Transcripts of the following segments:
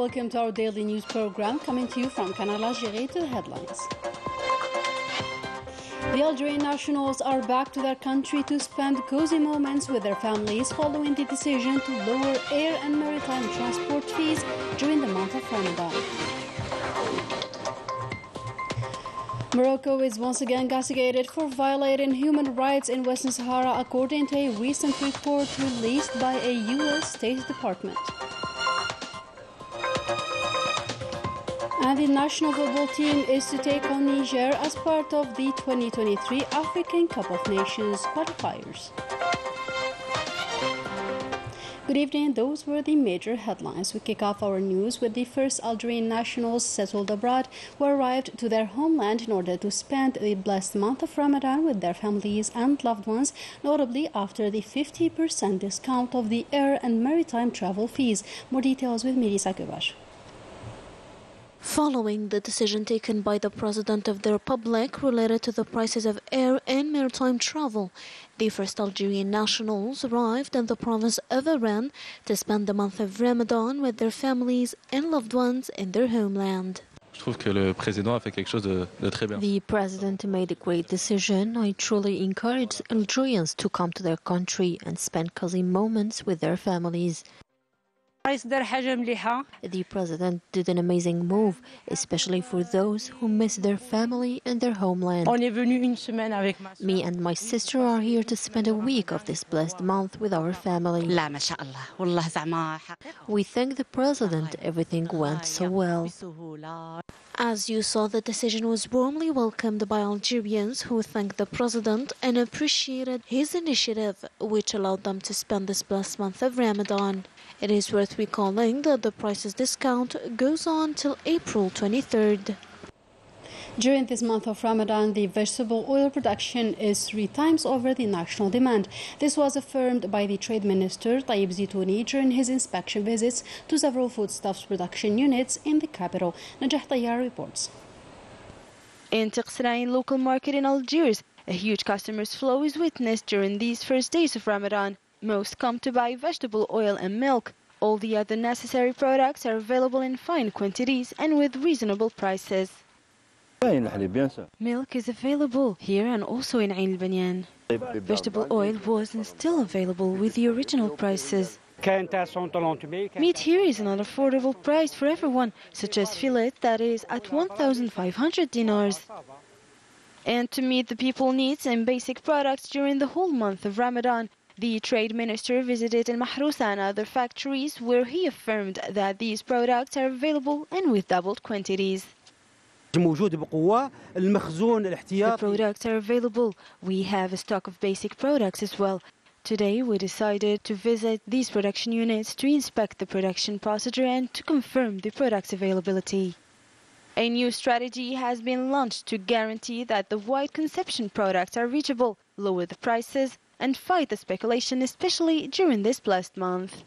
welcome to our daily news program coming to you from Canal, Algérie. To the headlines. The Algerian nationals are back to their country to spend cozy moments with their families following the decision to lower air and maritime transport fees during the month of Ramadan. Morocco is once again castigated for violating human rights in Western Sahara, according to a recent report released by a U.S. State Department. And the national football team is to take on Niger as part of the 2023 African Cup of Nations qualifiers. Good evening, those were the major headlines. We kick off our news with the first Algerian nationals settled abroad who arrived to their homeland in order to spend the blessed month of Ramadan with their families and loved ones, notably after the 50% discount of the air and maritime travel fees. More details with Melissa Kubash. Following the decision taken by the President of the Republic related to the prices of air and maritime travel, the first Algerian nationals arrived in the province of Oran to spend the month of Ramadan with their families and loved ones in their homeland. The President made a great decision. I truly encourage Algerians to come to their country and spend cozy moments with their families. The President did an amazing move, especially for those who miss their family and their homeland. Me and my sister are here to spend a week of this blessed month with our family. We thank the President. Everything went so well. As you saw, the decision was warmly welcomed by Algerians who thanked the President and appreciated his initiative, which allowed them to spend this blessed month of Ramadan. It is worth recalling that the prices discount goes on till April 23rd. During this month of Ramadan, the vegetable oil production is 3 times over the national demand. This was affirmed by the Trade Minister Tayyip Zitouni during his inspection visits to several foodstuffs production units in the capital. Najah Tayyar reports. In Tiqsirain local market in Algiers, a huge customers' flow is witnessed during these first days of Ramadan. Most come to buy vegetable oil and milk. All the other necessary products are available in fine quantities and with reasonable prices. Milk is available here and also in Ain al-Banyan. Vegetable oil was and still available with the original prices. Meat here is an unaffordable price for everyone, such as fillet that is at 1,500 dinars. And to meet the people's needs and basic products during the whole month of Ramadan, the Trade Minister visited Al-Mahrousa and other factories where he affirmed that these products are available and with doubled quantities. The products are available. We have a stock of basic products as well. Today we decided to visit these production units to inspect the production procedure and to confirm the product's availability. A new strategy has been launched to guarantee that the wide consumption products are reachable, lower the prices, and fight the speculation, especially during this blessed month.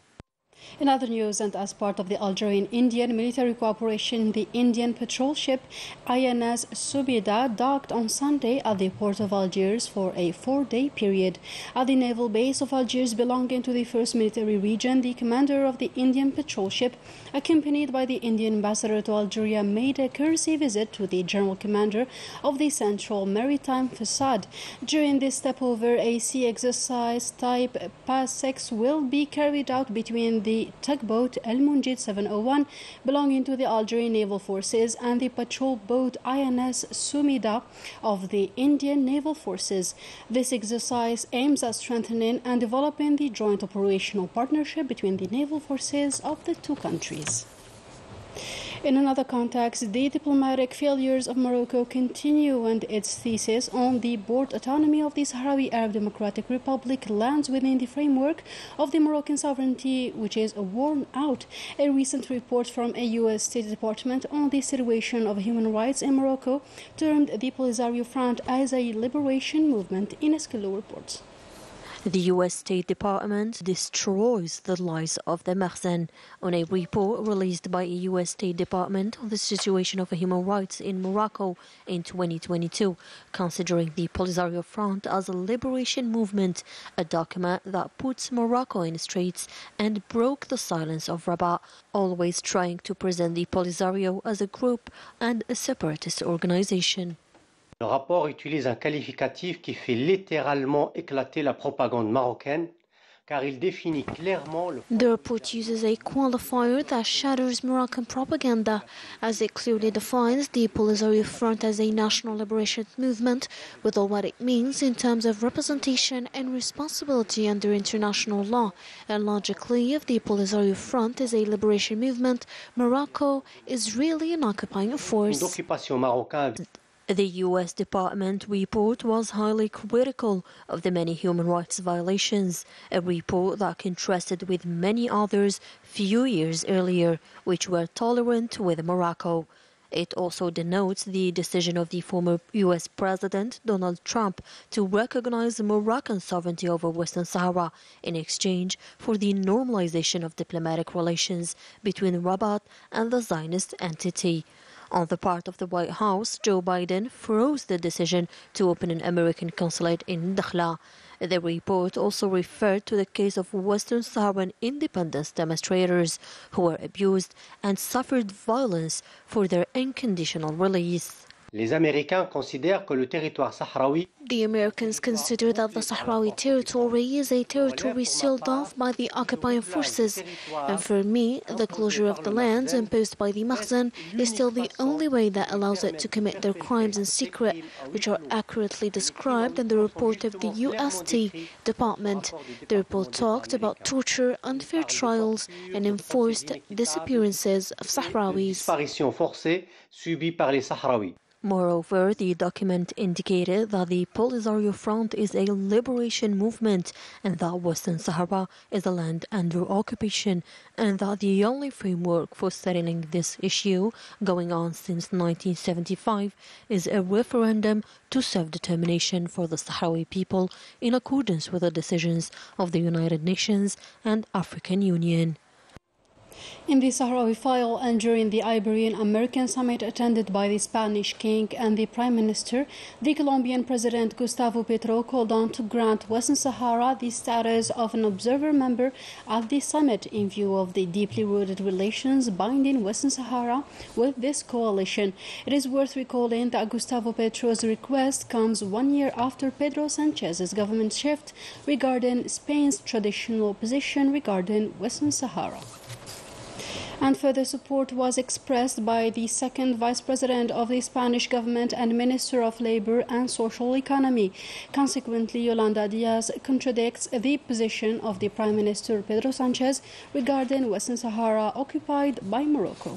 In other news, and as part of the Algerian-Indian military cooperation, the Indian patrol ship INS Subida docked on Sunday at the port of Algiers for a 4-day period. At the naval base of Algiers belonging to the 1st Military Region, the commander of the Indian patrol ship, accompanied by the Indian ambassador to Algeria, made a courtesy visit to the general commander of the Central Maritime Facade. During this stopover, a sea exercise type PAS-6 will be carried out between the tugboat El Munjid 701 belonging to the Algerian Naval Forces and the patrol boat INS Sumida of the Indian Naval Forces. This exercise aims at strengthening and developing the joint operational partnership between the naval forces of the two countries. In another context, the diplomatic failures of Morocco continue, and its thesis on the broad autonomy of the Sahrawi Arab Democratic Republic lands within the framework of the Moroccan sovereignty, which is worn out. A recent report from a U.S. State Department on the situation of human rights in Morocco termed the Polisario Front as a liberation movement. Ines Kilo reports. The U.S. State Department destroys the lies of the Mahsen. On a report released by a U.S. State Department on the situation of human rights in Morocco in 2022, considering the Polisario Front as a liberation movement, a document that puts Morocco in straits and broke the silence of Rabat, always trying to present the Polisario as a group and a separatist organization. Le rapport utilise un qualificatif qui fait littéralement éclater la propagande marocaine, car il définit clairement le... The report uses a qualifier that shatters Moroccan propaganda, as it clearly defines the Polisario Front as a national liberation movement, with all what it means in terms of representation and responsibility under international law. And logically, if the Polisario Front is a liberation movement, Morocco is really an occupying force. L'occupation marocaine. The U.S. Department report was highly critical of the many human rights violations, a report that contrasted with many others few years earlier, which were tolerant with Morocco. It also denotes the decision of the former U.S. President Donald Trump to recognize Moroccan sovereignty over Western Sahara in exchange for the normalization of diplomatic relations between Rabat and the Zionist entity. On the part of the White House, Joe Biden froze the decision to open an American consulate in Dakhla. The report also referred to the case of Western Saharan independence demonstrators who were abused and suffered violence for their unconditional release. Les Américains considèrent que le territoire sahraoui... The Americans consider that the Sahrawi territory is a territory sealed off by the occupying forces. And for me, the closure of the lands imposed by the Mahsen is still the only way that allows it to commit their crimes in secret, which are accurately described in the report of the U.S. State Department. The report talked about torture, unfair trials, and enforced disappearances of Sahrawis. Disparition forcée subie par les Sahrawis. Moreover, the document indicated that the Polisario Front is a liberation movement and that Western Sahara is a land under occupation, and that the only framework for settling this issue, going on since 1975, is a referendum to self-determination for the Sahrawi people in accordance with the decisions of the United Nations and African Union. In the Sahrawi file and during the Iberian-American summit attended by the Spanish king and the Prime Minister, the Colombian President Gustavo Petro called on to grant Western Sahara the status of an observer member at the summit in view of the deeply rooted relations binding Western Sahara with this coalition. It is worth recalling that Gustavo Petro's request comes 1 year after Pedro Sanchez's government shift regarding Spain's traditional position regarding Western Sahara. And further support was expressed by the second Vice President of the Spanish government and Minister of Labor and Social Economy. Consequently, Yolanda Diaz contradicts the position of the Prime Minister Pedro Sanchez regarding Western Sahara occupied by Morocco.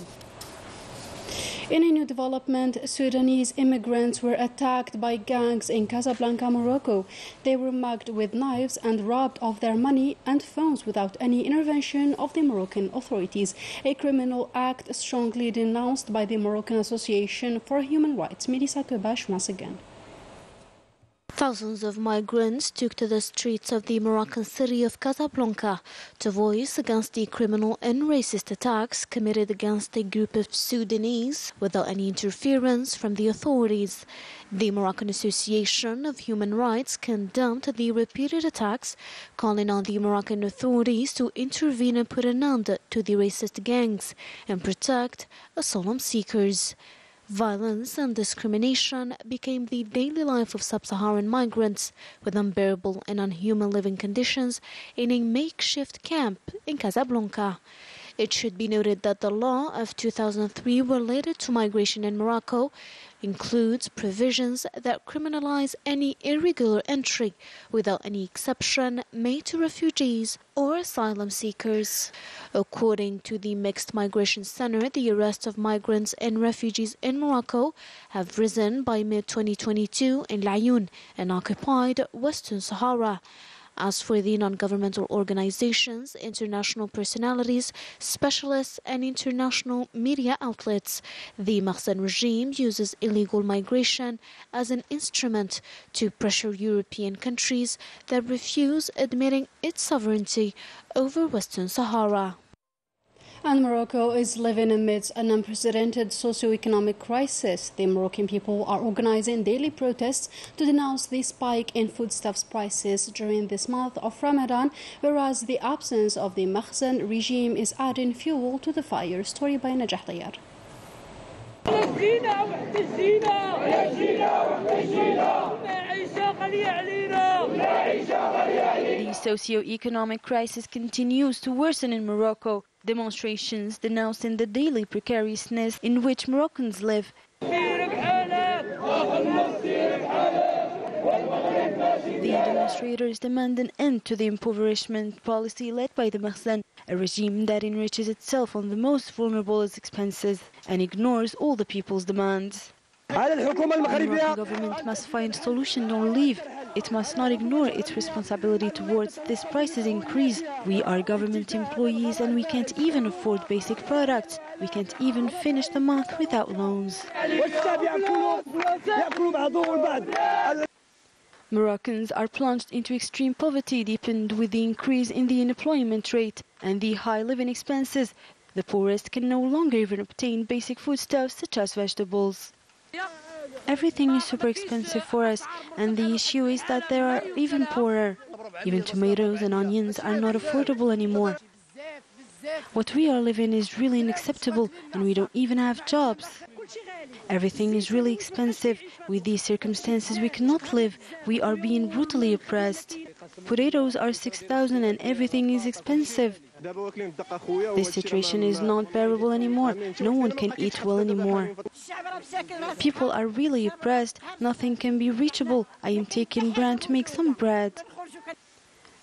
In a new development, Sudanese immigrants were attacked by gangs in Casablanca, Morocco. They were mugged with knives and robbed of their money and phones without any intervention of the Moroccan authorities, a criminal act strongly denounced by the Moroccan Association for Human Rights. Melissa Kebash once again. Thousands of migrants took to the streets of the Moroccan city of Casablanca to voice against the criminal and racist attacks committed against a group of Sudanese without any interference from the authorities. The Moroccan Association of Human Rights condemned the repeated attacks, calling on the Moroccan authorities to intervene and put an end to the racist gangs and protect asylum seekers. Violence and discrimination became the daily life of sub-Saharan migrants, with unbearable and inhuman living conditions in a makeshift camp in Casablanca. It should be noted that the law of 2003 related to migration in Morocco includes provisions that criminalize any irregular entry without any exception made to refugees or asylum seekers. According to the Mixed Migration Center, the arrests of migrants and refugees in Morocco have risen by mid-2022 in Laayoune, an occupied Western Sahara. As for the non-governmental organizations, international personalities, specialists and international media outlets, the Makhzen regime uses illegal migration as an instrument to pressure European countries that refuse admitting its sovereignty over Western Sahara. And Morocco is living amidst an unprecedented socio-economic crisis. The Moroccan people are organizing daily protests to denounce the spike in foodstuffs prices during this month of Ramadan, whereas the absence of the Makhzen regime is adding fuel to the fire. Story by Najah Layar. The socio-economic crisis continues to worsen in Morocco. Demonstrations denouncing the daily precariousness in which Moroccans live. The demonstrators demand an end to the impoverishment policy led by the Makhzen, a regime that enriches itself on the most vulnerable's expenses and ignores all the people's demands. The Moroccan government must find a solution or leave. It must not ignore its responsibility towards this prices increase. We are government employees and we can't even afford basic products. We can't even finish the month without loans. Moroccans are plunged into extreme poverty, deepened with the increase in the unemployment rate and the high living expenses. The poorest can no longer even obtain basic foodstuffs such as vegetables. Everything is super expensive for us, and the issue is that they are even poorer. Even tomatoes and onions are not affordable anymore. What we are living is really unacceptable, and we don't even have jobs. Everything is really expensive. With these circumstances, we cannot live. We are being brutally oppressed. Potatoes are 6,000 and everything is expensive. This situation is not bearable anymore. No one can eat well anymore. People are really oppressed. Nothing can be reachable. I am taking bran to make some bread.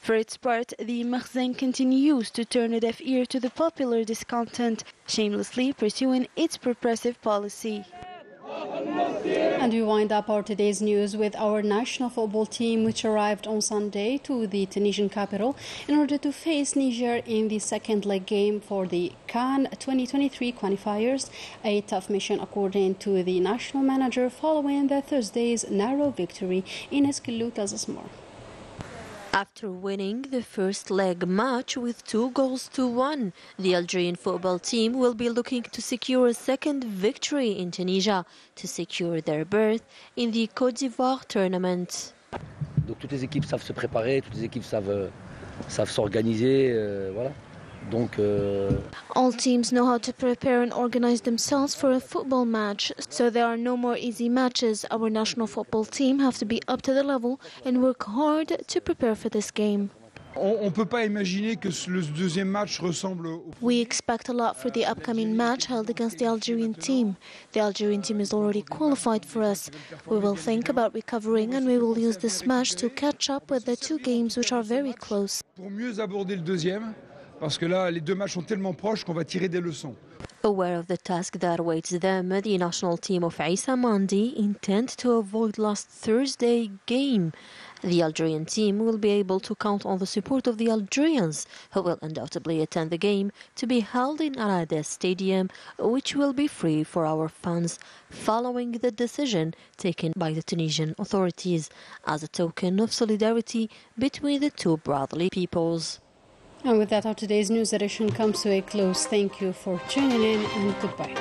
For its part, the Makhzen continues to turn a deaf ear to the popular discontent, shamelessly pursuing its repressive policy. And we wind up our today's news with our national football team, which arrived on Sunday to the Tunisian capital in order to face Niger in the second leg game for the Canal 2023 qualifiers. A tough mission, according to the national manager, following the Thursday's narrow victory. Ines Kilou tells us more. After winning the first leg match with 2-1, the Algerian football team will be looking to secure a second victory in Tunisia to secure their berth in the Côte d'Ivoire tournament. Donc toutes les équipes savent se préparer, toutes les équipes savent s'organiser, voilà. Donc, all teams know how to prepare and organize themselves for a football match, so there are no more easy matches. Our national football team have to be up to the level and work hard to prepare for this game. On peut pas imaginer que le deuxième match ressemble au... We expect a lot for the upcoming match held against the Algerian team. The Algerian team is already qualified for us. We will think about recovering and we will use this match to catch up with the two games which are very close. Pour mieux aborder le deuxième, parce que là, les deux matchs sont tellement proches qu'on va tirer des leçons. Aware of the task that awaits them, the national team of Issa Mandi intend to avoid last Thursday's game. The Algerian team will be able to count on the support of the Algerians, who will undoubtedly attend the game to be held in Arades Stadium, which will be free for our fans, following the decision taken by the Tunisian authorities as a token of solidarity between the two brotherly peoples. And with that, our today's news edition comes to a close. Thank you for tuning in, and goodbye.